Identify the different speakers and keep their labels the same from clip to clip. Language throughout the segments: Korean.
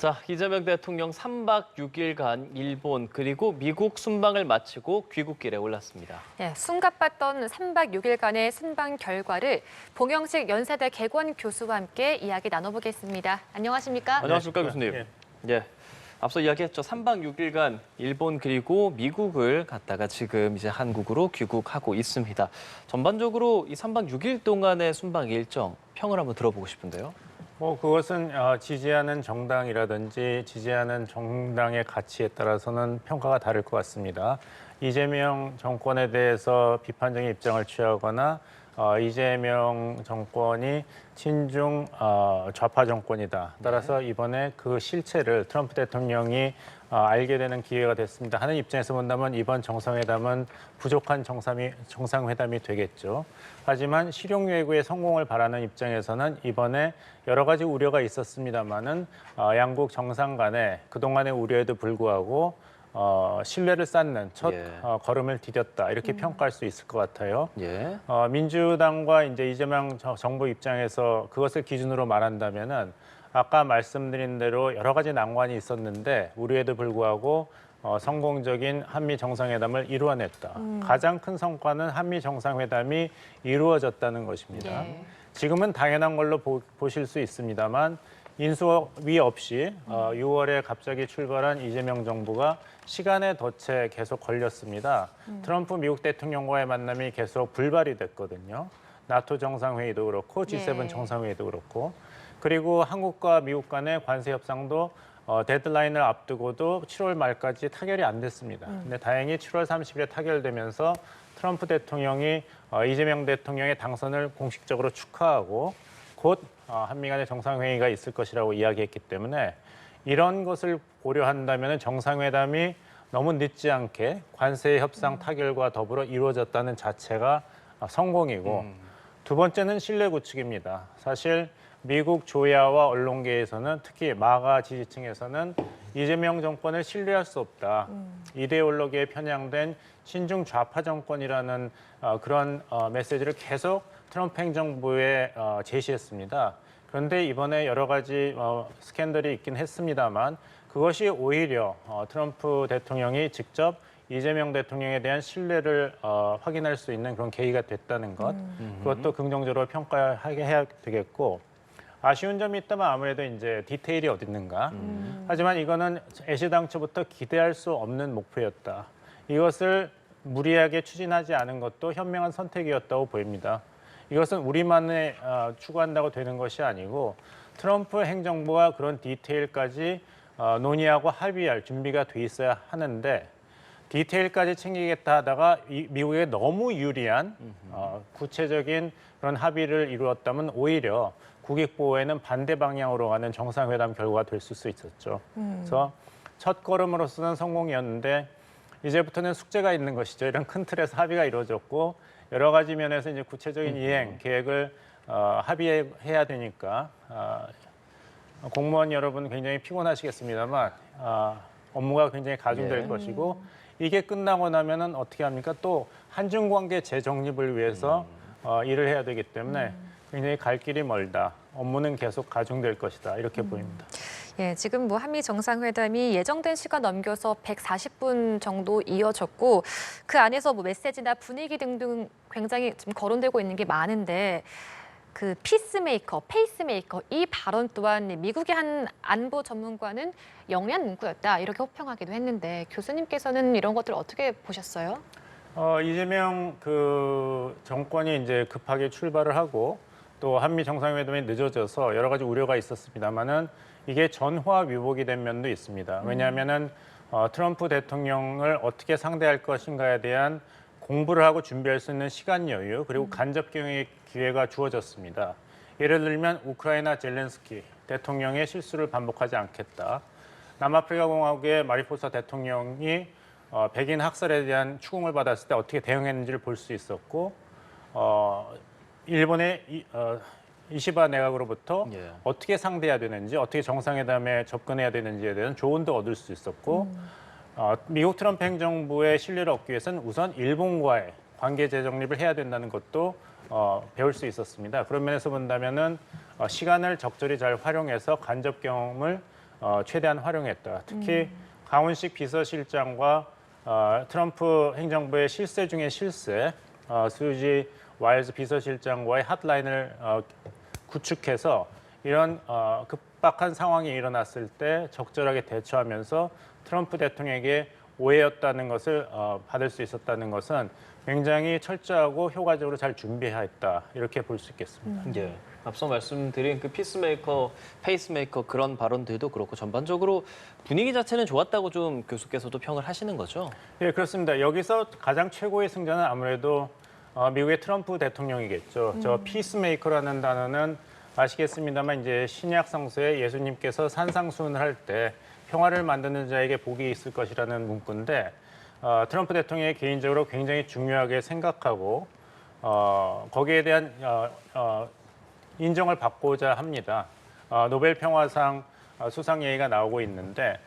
Speaker 1: 자, 이재명 대통령 3박 6일간 일본 그리고 미국 순방을 마치고 귀국길에 올랐습니다.
Speaker 2: 예, 숨가빴던 3박 6일간의 순방 결과를 봉영식 연세대 객원 교수와 함께 이야기 나눠보겠습니다. 안녕하십니까?
Speaker 1: 안녕하십니까, 교수님. 예. 앞서 이야기했죠. 3박 6일간 일본 그리고 미국을 갔다가 지금 이제 한국으로 귀국하고 있습니다. 전반적으로 이 3박 6일 동안의 순방 일정 평을 한번 들어보고 싶은데요.
Speaker 3: 그것은 지지하는 정당이라든지 지지하는 정당의 가치에 따라서는 평가가 다를 것 같습니다. 이재명 정권에 대해서 비판적인 입장을 취하거나 이재명 정권이 친중 좌파 정권이다. 따라서 이번에 그 실체를 트럼프 대통령이 알게 되는 기회가 됐습니다. 하는 입장에서 본다면 이번 정상회담은 부족한 정상회담이 되겠죠. 하지만 실용 외교의 성공을 바라는 입장에서는 이번에 여러 가지 우려가 있었습니다마는 양국 정상 간에 그동안의 우려에도 불구하고 신뢰를 쌓는 첫 걸음을 디뎠다 이렇게 평가할 수 있을 것 같아요.
Speaker 1: 예.
Speaker 3: 민주당과 이제 이재명 정부 입장에서 그것을 기준으로 말한다면은 아까 말씀드린 대로 여러 가지 난관이 있었는데 우려에도 불구하고 성공적인 한미 정상회담을 이루어냈다. 가장 큰 성과는 한미 정상회담이 이루어졌다는 것입니다.
Speaker 2: 예.
Speaker 3: 지금은 당연한 걸로 보실 수 있습니다만 인수위 없이 6월에 갑자기 출발한 이재명 정부가 시간의 덫에 계속 걸렸습니다. 트럼프 미국 대통령과의 만남이 계속 불발이 됐거든요. 나토 정상회의도 그렇고 G7 정상회의도 그렇고 그리고 한국과 미국 간의 관세 협상도 데드라인을 앞두고도 7월 말까지 타결이 안 됐습니다. 근데 다행히 7월 30일에 타결되면서 트럼프 대통령이 이재명 대통령의 당선을 공식적으로 축하하고 곧 한미 간의 정상회의가 있을 것이라고 이야기했기 때문에 이런 것을 고려한다면 정상회담이 너무 늦지 않게 관세 협상 타결과 더불어 이루어졌다는 자체가 성공이고 두 번째는 신뢰 구축입니다. 사실 미국 조야와 언론계에서는 특히 마가 지지층에서는 이재명 정권을 신뢰할 수 없다. 이데올로기에 편향된 친중 좌파 정권이라는 그런 메시지를 계속 트럼프 행정부에 제시했습니다. 그런데 이번에 여러 가지 스캔들이 있긴 했습니다만 그것이 오히려 트럼프 대통령이 직접 이재명 대통령에 대한 신뢰를 확인할 수 있는 그런 계기가 됐다는 것. 그것도 긍정적으로 평가해야 되겠고 아쉬운 점이 있다면 아무래도 이제 디테일이 어디 있는가. 하지만 이거는 애시당초부터 기대할 수 없는 목표였다. 이것을 무리하게 추진하지 않은 것도 현명한 선택이었다고 보입니다. 이것은 우리만의 추구한다고 되는 것이 아니고 트럼프 행정부가 그런 디테일까지 논의하고 합의할 준비가 돼 있어야 하는데 디테일까지 챙기겠다 하다가 미국에 너무 유리한 구체적인 그런 합의를 이루었다면 오히려 국익 보호에는 반대 방향으로 가는 정상회담 결과가 될 수 있었죠. 그래서 첫 걸음으로서는 성공이었는데 이제부터는 숙제가 있는 것이죠. 이런 큰 틀에서 합의가 이루어졌고 여러 가지 면에서 이제 구체적인 이행 계획을 합의해야 되니까 공무원 여러분 굉장히 피곤하시겠습니다만 업무가 굉장히 가중될 것이고 이게 끝나고 나면은 어떻게 합니까? 또 한중 관계 재정립을 위해서 일을 해야 되기 때문에 굉장히 갈 길이 멀다. 업무는 계속 가중될 것이다. 이렇게 보입니다.
Speaker 2: 예, 지금 뭐 한미 정상회담이 예정된 시간 넘겨서 140분 정도 이어졌고 그 안에서 뭐 메시지나 분위기 등등 굉장히 좀 거론되고 있는 게 많은데 그 피스메이커, 페이스메이커 이 발언 또한 미국의 한 안보 전문가는 영리한 문구였다 이렇게 호평하기도 했는데 교수님께서는 이런 것들 어떻게 보셨어요?
Speaker 3: 이재명 그 정권이 이제 급하게 출발을 하고 또 한미 정상회담이 늦어져서 여러 가지 우려가 있었습니다만은 이게 전화위복이 된 면도 있습니다. 왜냐하면은 트럼프 대통령을 어떻게 상대할 것인가에 대한 공부를 하고 준비할 수 있는 시간 여유 그리고 간접 경의 기회가 주어졌습니다. 예를 들면 우크라이나 젤렌스키 대통령의 실수를 반복하지 않겠다. 남아프리카 공화국의 마리포사 대통령이 백인 학살에 대한 추궁을 받았을 때 어떻게 대응했는지를 볼 수 있었고 일본의 이시바 내각으로부터 어떻게 상대해야 되는지 어떻게 정상회담에 접근해야 되는지에 대한 조언도 얻을 수 있었고 미국 트럼프 행정부의 신뢰를 얻기 위해서는 우선 일본과의 관계 재정립을 해야 된다는 것도 배울 수 있었습니다. 그런 면에서 본다면은 시간을 적절히 잘 활용해서 간접 경험을 최대한 활용했다. 특히 강훈식 비서실장과 트럼프 행정부의 실세 중에 실세, 수지 와일즈 비서실장과의 핫라인을 구축해서 이런 급박한 상황이 일어났을 때 적절하게 대처하면서 트럼프 대통령에게 오해였다는 것을 받을 수 있었다는 것은 굉장히 철저하고 효과적으로 잘 준비했다 이렇게 볼 수 있겠습니다.
Speaker 1: 예. 앞서 말씀드린 그 피스메이커, 페이스메이커 그런 발언들도 그렇고 전반적으로 분위기 자체는 좋았다고 좀 교수께서도 평을 하시는 거죠?
Speaker 3: 예, 그렇습니다. 여기서 가장 최고의 승자는 아무래도 미국의 트럼프 대통령이겠죠. 저 피스메이커라는 단어는 아시겠습니다만 이제 신약 성서에 예수님께서 산상수훈을 할 때 평화를 만드는 자에게 복이 있을 것이라는 문구인데 트럼프 대통령이 개인적으로 굉장히 중요하게 생각하고 거기에 대한 인정을 받고자 합니다. 노벨 평화상 수상 얘기가 나오고 있는데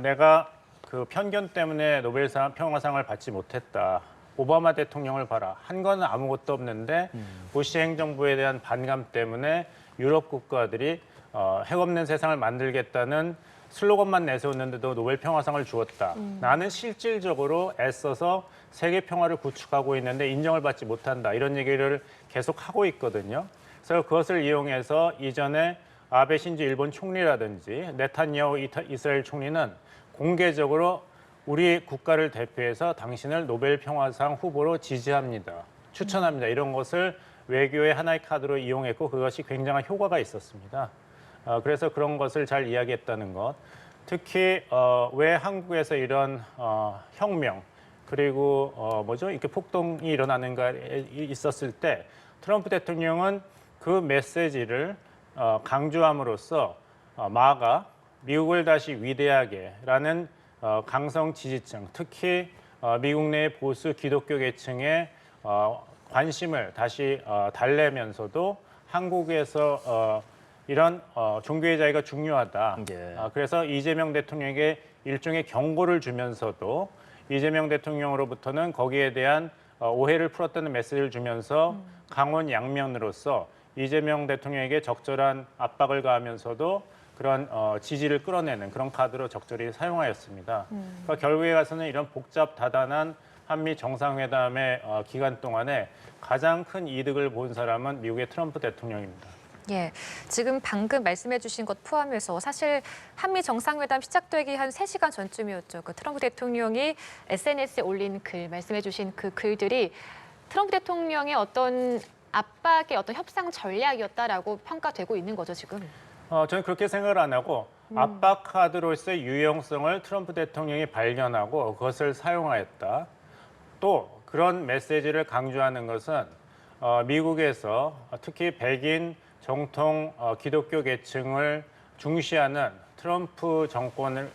Speaker 3: 내가 그 편견 때문에 노벨 평화상을 받지 못했다. 오바마 대통령을 봐라. 한 건 아무것도 없는데 부시 행정부에 대한 반감 때문에 유럽 국가들이 핵 없는 세상을 만들겠다는 슬로건만 내세웠는데도 노벨 평화상을 주었다. 나는 실질적으로 애써서 세계 평화를 구축하고 있는데 인정을 받지 못한다. 이런 얘기를 계속 하고 있거든요. 그래서 그것을 이용해서 이전에 아베 신조 일본 총리라든지 네타냐후 이스라엘 총리는 공개적으로 우리 국가를 대표해서 당신을 노벨 평화상 후보로 지지합니다. 추천합니다. 이런 것을 외교의 하나의 카드로 이용했고 그것이 굉장한 효과가 있었습니다. 그래서 그런 것을 잘 이야기했다는 것. 특히 왜 한국에서 이런 혁명 그리고 이렇게 폭동이 일어나는가 있었을 때 트럼프 대통령은 그 메시지를 강조함으로써 마가 미국을 다시 위대하게라는 강성 지지층, 특히 미국 내 보수 기독교 계층의 관심을 다시 달래면서도 한국에서 이런 종교의 자유가 중요하다.
Speaker 1: 예.
Speaker 3: 그래서 이재명 대통령에게 일종의 경고를 주면서도 이재명 대통령으로부터는 거기에 대한 오해를 풀었다는 메시지를 주면서 강원 양면으로서 이재명 대통령에게 적절한 압박을 가하면서도 그런 지지를 끌어내는 그런 카드로 적절히 사용하였습니다. 그러니까 결국에 가서는 이런 복잡다단한 한미 정상회담의 기간 동안에 가장 큰 이득을 본 사람은 미국의 트럼프 대통령입니다.
Speaker 2: 예, 지금 방금 말씀해 주신 것 포함해서 사실 한미 정상회담 시작되기 한 3시간 전쯤이었죠. 그 트럼프 대통령이 SNS에 올린 글, 말씀해 주신 그 글들이 트럼프 대통령의 어떤 압박의 어떤 협상 전략이었다라고 평가되고 있는 거죠, 지금.
Speaker 3: 저는 그렇게 생각을 안 하고 압박 카드로서의 유용성을 트럼프 대통령이 발견하고 그것을 사용하였다. 또 그런 메시지를 강조하는 것은 미국에서 특히 백인 정통 기독교 계층을 중시하는 트럼프 정권의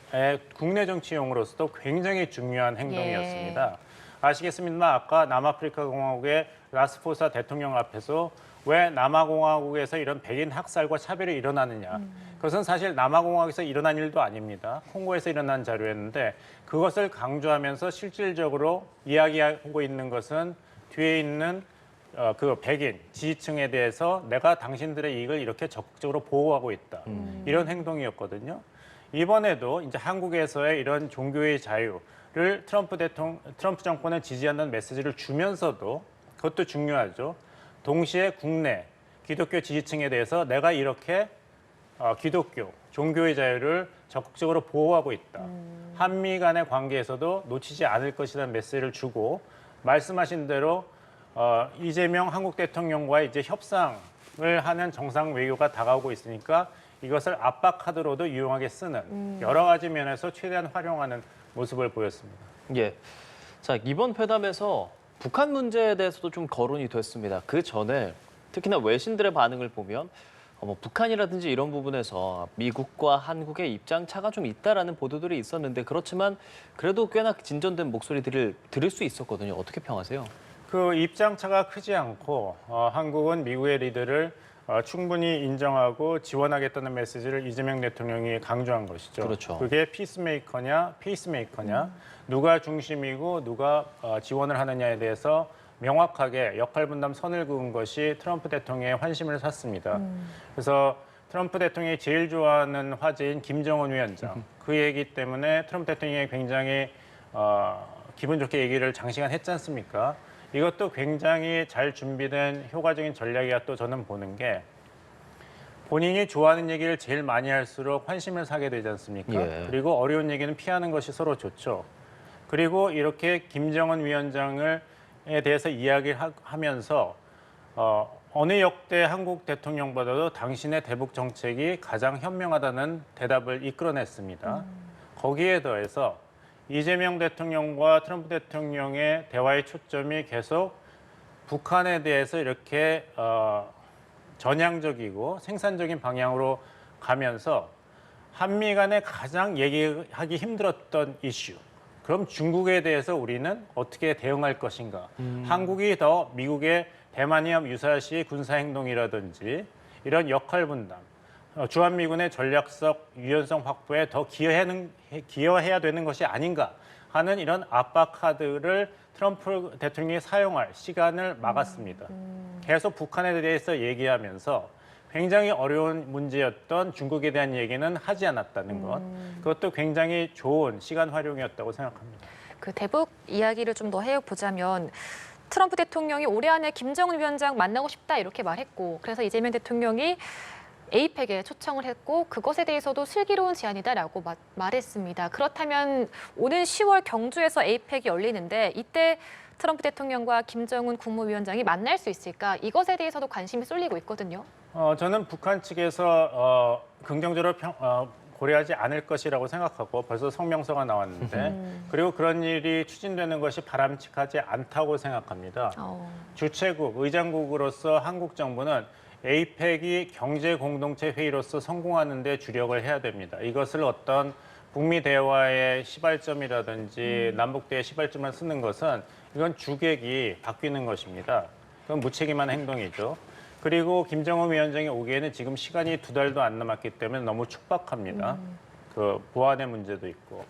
Speaker 3: 국내 정치용으로서도 굉장히 중요한 행동이었습니다. 아시겠습니다만 아까 남아프리카 공화국의 라스포사 대통령 앞에서 왜 남아공화국에서 이런 백인 학살과 차별이 일어나느냐. 그것은 사실 남아공화국에서 일어난 일도 아닙니다. 콩고에서 일어난 자료였는데 그것을 강조하면서 실질적으로 이야기하고 있는 것은 뒤에 있는 그 백인 지지층에 대해서 내가 당신들의 이익을 이렇게 적극적으로 보호하고 있다. 이런 행동이었거든요. 이번에도 이제 한국에서의 이런 종교의 자유를 트럼프 정권을 지지한다는 메시지를 주면서도 그것도 중요하죠. 동시에 국내 기독교 지지층에 대해서 내가 이렇게 기독교, 종교의 자유를 적극적으로 보호하고 있다. 한미 간의 관계에서도 놓치지 않을 것이라는 메시지를 주고 말씀하신 대로 이재명 한국 대통령과의 이제 협상을 하는 정상 외교가 다가오고 있으니까 이것을 압박 카드로도 유용하게 쓰는 여러 가지 면에서 최대한 활용하는 모습을 보였습니다.
Speaker 1: 예. 자, 이번 회담에서 북한 문제에 대해서도 좀 거론이 됐습니다. 그 전에 특히나 외신들의 반응을 보면 북한이라든지 이런 부분에서 미국과 한국의 입장 차가 좀 있다라는 보도들이 있었는데 그렇지만 그래도 꽤나 진전된 목소리들을 들을 수 있었거든요. 어떻게 평하세요?
Speaker 3: 그 입장 차가 크지 않고 한국은 미국의 리더를 충분히 인정하고 지원하겠다는 메시지를 이재명 대통령이 강조한 것이죠.
Speaker 1: 그렇죠.
Speaker 3: 그게 피스메이커냐, 페이스메이커냐, 누가 중심이고 누가 지원을 하느냐에 대해서 명확하게 역할 분담 선을 그은 것이 트럼프 대통령의 환심을 샀습니다. 그래서 트럼프 대통령이 제일 좋아하는 화제인 김정은 위원장. 그 얘기 때문에 트럼프 대통령이 굉장히 기분 좋게 얘기를 장시간 했지 않습니까? 이것도 굉장히 잘 준비된 효과적인 전략이야 또 저는 보는 게 본인이 좋아하는 얘기를 제일 많이 할수록 환심을 사게 되지 않습니까?
Speaker 1: 예.
Speaker 3: 그리고 어려운 얘기는 피하는 것이 서로 좋죠. 그리고 이렇게 김정은 위원장에 대해서 이야기를 하면서 어느 역대 한국 대통령보다도 당신의 대북 정책이 가장 현명하다는 대답을 이끌어냈습니다. 거기에 더해서 이재명 대통령과 트럼프 대통령의 대화의 초점이 계속 북한에 대해서 이렇게 전향적이고 생산적인 방향으로 가면서 한미 간에 가장 얘기하기 힘들었던 이슈. 그럼 중국에 대해서 우리는 어떻게 대응할 것인가? 한국이 더 미국의 대만해협 유사시 군사행동이라든지 이런 역할 분담, 주한미군의 전략적 유연성 확보에 더 기여해야 되는 것이 아닌가 하는 이런 압박 카드를 트럼프 대통령이 사용할 시간을 막았습니다. 계속 북한에 대해서 얘기하면서 굉장히 어려운 문제였던 중국에 대한 얘기는 하지 않았다는 것. 그것도 굉장히 좋은 시간 활용이었다고 생각합니다.
Speaker 2: 그 대북 이야기를 좀 더 해보자면 트럼프 대통령이 올해 안에 김정은 위원장 만나고 싶다 이렇게 말했고 그래서 이재명 대통령이 에이펙에 초청을 했고 그것에 대해서도 슬기로운 제안이다라고 말했습니다. 그렇다면 오는 10월 경주에서 에이펙이 열리는데 이때 트럼프 대통령과 김정은 국무위원장이 만날 수 있을까? 이것에 대해서도 관심이 쏠리고 있거든요.
Speaker 3: 저는 북한 측에서 긍정적으로 고려하지 않을 것이라고 생각하고 벌써 성명서가 나왔는데 그리고 그런 일이 추진되는 것이 바람직하지 않다고 생각합니다. 주최국, 의장국으로서 한국 정부는 에이펙이 경제 공동체 회의로서 성공하는 데 주력을 해야 됩니다. 이것을 어떤 북미 대화의 시발점이라든지 남북 대의 시발점을 쓰는 것은 이건 주객이 바뀌는 것입니다. 그건 무책임한 행동이죠. 그리고 김정은 위원장이 오기에는 지금 시간이 2달도 안 남았기 때문에 너무 촉박합니다. 그 보안의 문제도 있고.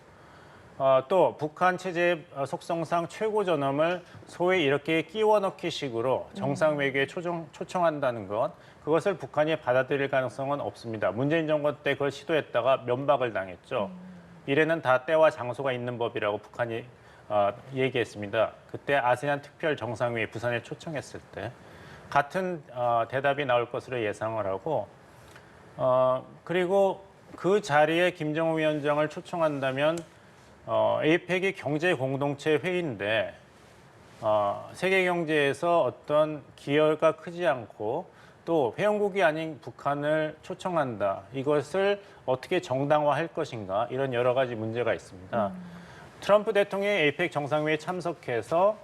Speaker 3: 또 북한 체제의 속성상 최고 전엄을 소위 이렇게 끼워 넣기 식으로 정상 외교에 초청한다는 것, 그것을 북한이 받아들일 가능성은 없습니다. 문재인 정권 때 그걸 시도했다가 면박을 당했죠. 이래는 다 때와 장소가 있는 법이라고 북한이 얘기했습니다. 그때 아세안 특별 정상회의 부산에 초청했을 때 같은 대답이 나올 것으로 예상을 하고 그리고 그 자리에 김정은 위원장을 초청한다면 에이펙이 경제 공동체 회의인데 세계 경제에서 어떤 기여가 크지 않고 또 회원국이 아닌 북한을 초청한다. 이것을 어떻게 정당화할 것인가 이런 여러 가지 문제가 있습니다. 트럼프 대통령이 에이펙 정상회의에 참석해서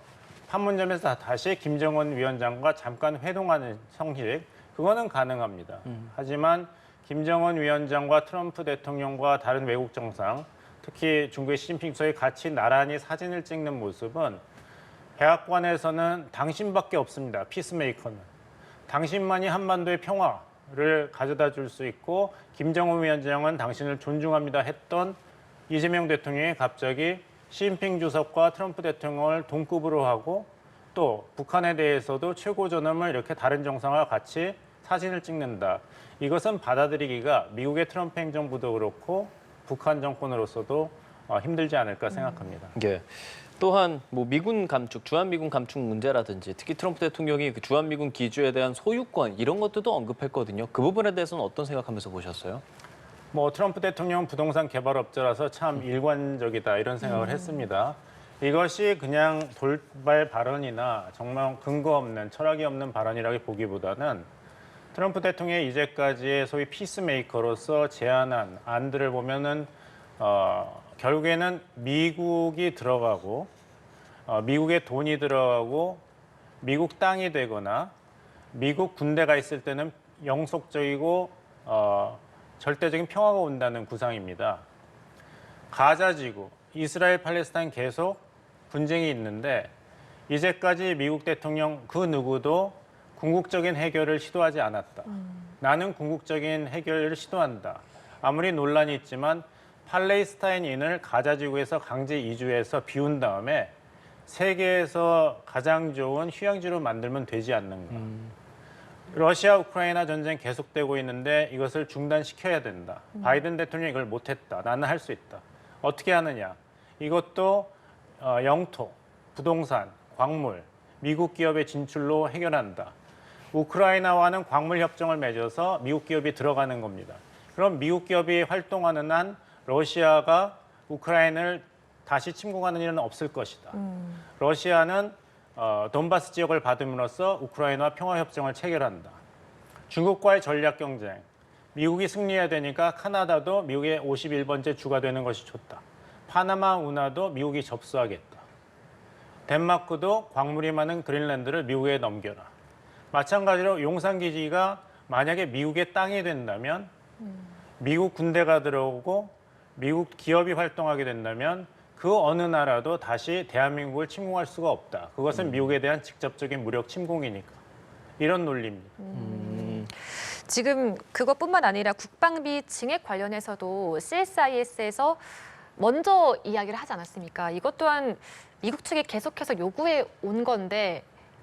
Speaker 3: 판문점에서 다시 김정은 위원장과 잠깐 회동하는 형식, 그거는 가능합니다. 하지만 김정은 위원장과 트럼프 대통령과 다른 외국 정상, 특히 중국의 시진핑 주석이 같이 나란히 사진을 찍는 모습은 백악관에서는 당신밖에 없습니다. 피스메이커는. 당신만이 한반도의 평화를 가져다 줄 수 있고 김정은 위원장은 당신을 존중합니다 했던 이재명 대통령이 갑자기 시진핑 주석과 트럼프 대통령을 동급으로 하고 또 북한에 대해서도 최고 전엄을 이렇게 다른 정상과 같이 사진을 찍는다. 이것은 받아들이기가 미국의 트럼프 행정부도 그렇고 북한 정권으로서도 힘들지 않을까 생각합니다.
Speaker 1: 예. 또한 뭐 미군 감축, 주한미군 감축 문제라든지 특히 트럼프 대통령이 그 주한미군 기지에 대한 소유권 이런 것들도 언급했거든요. 그 부분에 대해서는 어떤 생각하면서 보셨어요?
Speaker 3: 뭐 트럼프 대통령은 부동산 개발업자라서 참 일관적이다 이런 생각을 했습니다. 이것이 그냥 돌발 발언이나 정말 근거 없는 철학이 없는 발언이라고 보기보다는 트럼프 대통령이 이제까지의 소위 피스메이커로서 제안한 안들을 보면은 결국에는 미국이 들어가고 미국의 돈이 들어가고 미국 땅이 되거나 미국 군대가 있을 때는 영속적이고 절대적인 평화가 온다는 구상입니다. 가자지구, 이스라엘, 팔레스타인 계속 분쟁이 있는데 이제까지 미국 대통령 그 누구도 궁극적인 해결을 시도하지 않았다. 나는 궁극적인 해결을 시도한다. 아무리 논란이 있지만 팔레스타인인을 가자지구에서 강제 이주해서 비운 다음에 세계에서 가장 좋은 휴양지로 만들면 되지 않는가. 러시아 우크라이나 전쟁 계속되고 있는데 이것을 중단시켜야 된다. 바이든 대통령이 이걸 못했다. 나는 할 수 있다. 어떻게 하느냐? 이것도 영토, 부동산, 광물, 미국 기업의 진출로 해결한다. 우크라이나와는 광물 협정을 맺어서 미국 기업이 들어가는 겁니다. 그럼 미국 기업이 활동하는 한 러시아가 우크라이나를 다시 침공하는 일은 없을 것이다. 러시아는 돈바스 지역을 받음으로써 우크라이나와 평화협정을 체결한다. 중국과의 전략 경쟁. 미국이 승리해야 되니까 카나다도 미국의 51번째 주가 되는 것이 좋다. 파나마 운하도 미국이 접수하겠다. 덴마크도 광물이 많은 그린란드를 미국에 넘겨라. 마찬가지로 용산기지가 만약에 미국의 땅이 된다면 미국 군대가 들어오고 미국 기업이 활동하게 된다면 그 어느 나라도 다시 대한민국을 침공할 수가 없다. 그것은 미국에 대한 직접적인 무력 침공이니까. 이런 논리입니다.
Speaker 2: 지금 그것뿐만 아니라 국방비 증액 관련해서도 CSIS에서 먼저 이야기를 하지 않았습니까? 이것 또한 미국 측이 계속해서 요구해 온 건데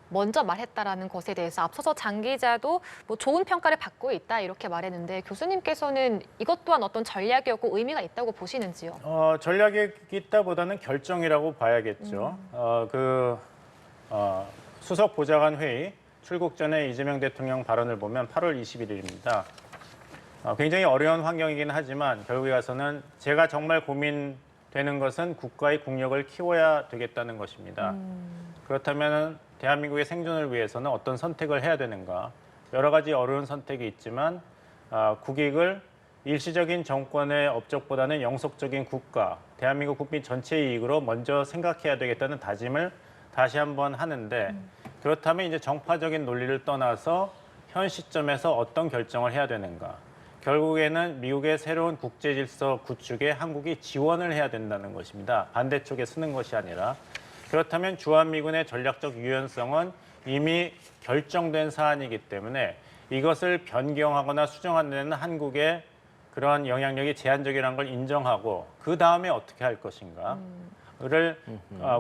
Speaker 2: 먼저 말했다라는 것에 대해서 앞서서 장 기자도 뭐 좋은 평가를 받고 있다 이렇게 말했는데 교수님께서는 이것 또한 어떤 전략이었고 의미가 있다고 보시는지요?
Speaker 3: 전략이 있다보다는 결정이라고 봐야겠죠. 수석 보좌관 회의 출국 전에 이재명 대통령 발언을 보면 8월 21일입니다. 굉장히 어려운 환경이긴 하지만 결국에 가서는 제가 정말 고민되는 것은 국가의 국력을 키워야 되겠다는 것입니다. 그렇다면 대한민국의 생존을 위해서는 어떤 선택을 해야 되는가. 여러 가지 어려운 선택이 있지만 국익을 일시적인 정권의 업적보다는 영속적인 국가, 대한민국 국민 전체의 이익으로 먼저 생각해야 되겠다는 다짐을 다시 한번 하는데 그렇다면 이제 정파적인 논리를 떠나서 현 시점에서 어떤 결정을 해야 되는가. 결국에는 미국의 새로운 국제 질서 구축에 한국이 지원을 해야 된다는 것입니다. 반대쪽에 서는 것이 아니라. 그렇다면 주한미군의 전략적 유연성은 이미 결정된 사안이기 때문에 이것을 변경하거나 수정하는 데는 한국의 그런 영향력이 제한적이라는 걸 인정하고 그 다음에 어떻게 할 것인가를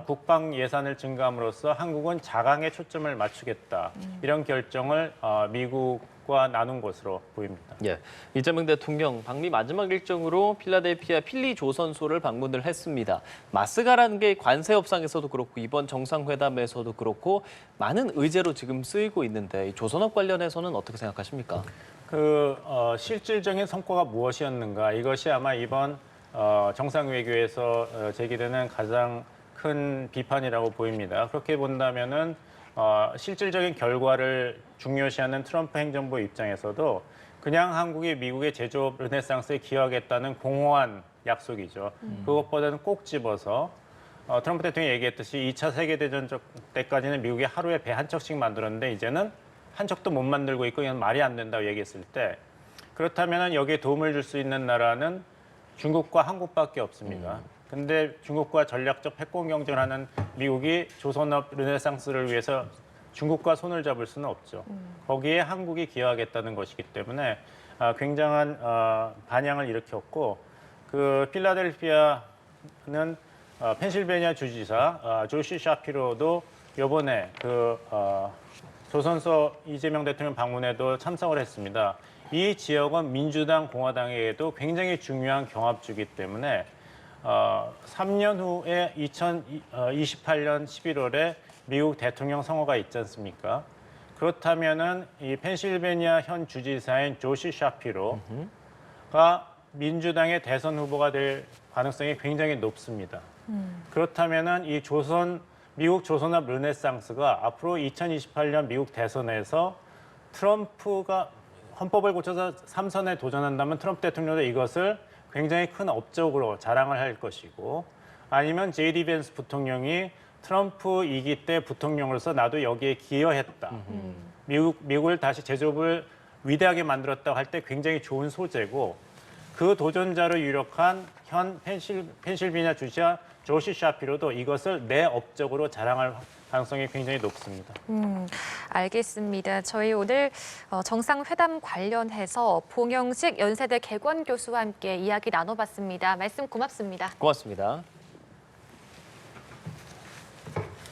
Speaker 3: 국방 예산을 증가함으로써 한국은 자강에 초점을 맞추겠다. 이런 결정을 미국과 나눈 것으로 보입니다.
Speaker 1: 예, 이재명 대통령 방미 마지막 일정으로 필라델피아 필리 조선소를 방문을 했습니다. 마스가라는 게 관세 협상에서도 그렇고 이번 정상회담에서도 그렇고 많은 의제로 지금 쓰이고 있는데 이 조선업 관련해서는 어떻게 생각하십니까?
Speaker 3: 실질적인 성과가 무엇이었는가 이것이 아마 이번 정상외교에서 제기되는 가장 큰 비판이라고 보입니다. 그렇게 본다면은 실질적인 결과를 중요시하는 트럼프 행정부 입장에서도 그냥 한국이 미국의 제조업 르네상스에 기여하겠다는 공허한 약속이죠. 그것보다는 꼭 집어서 트럼프 대통령이 얘기했듯이 2차 세계대전 때까지는 미국이 하루에 배 한 척씩 만들었는데 이제는 한 척도 못 만들고 있고 이건 말이 안 된다고 얘기했을 때 그렇다면 여기에 도움을 줄 수 있는 나라는 중국과 한국밖에 없습니다. 근데 중국과 전략적 패권 경쟁을 하는 미국이 조선업 르네상스를 위해서 중국과 손을 잡을 수는 없죠. 거기에 한국이 기여하겠다는 것이기 때문에 굉장한 반향을 일으켰고 그 필라델피아는 펜실베니아 주지사 조시 샤피로도 이번에 조선소 이재명 대통령 방문에도 참석을 했습니다. 이 지역은 민주당, 공화당에게도 굉장히 중요한 경합주이기 때문에 3년 후에 2028년 11월에 미국 대통령 선거가 있지 않습니까? 그렇다면은 이 펜실베니아 현 주지사인 조시 샤피로가 민주당의 대선 후보가 될 가능성이 굉장히 높습니다. 그렇다면은 이 미국 조선업 르네상스가 앞으로 2028년 미국 대선에서 트럼프가 헌법을 고쳐서 3선에 도전한다면 트럼프 대통령도 이것을 굉장히 큰 업적으로 자랑을 할 것이고 아니면 제이디 벤스 부통령이 트럼프 2기 때 부통령으로서 나도 여기에 기여했다. 미국을 다시 제조업을 위대하게 만들었다고 할 때 굉장히 좋은 소재고 그 도전자로 유력한 현 펜실베니아 주지사 조시 샤피로도 이것을 내 업적으로 자랑할 가능성이 굉장히 높습니다.
Speaker 2: 알겠습니다. 저희 오늘 정상회담 관련해서 봉영식 연세대 개관 교수와 함께 이야기 나눠봤습니다. 말씀 고맙습니다.
Speaker 1: 고맙습니다.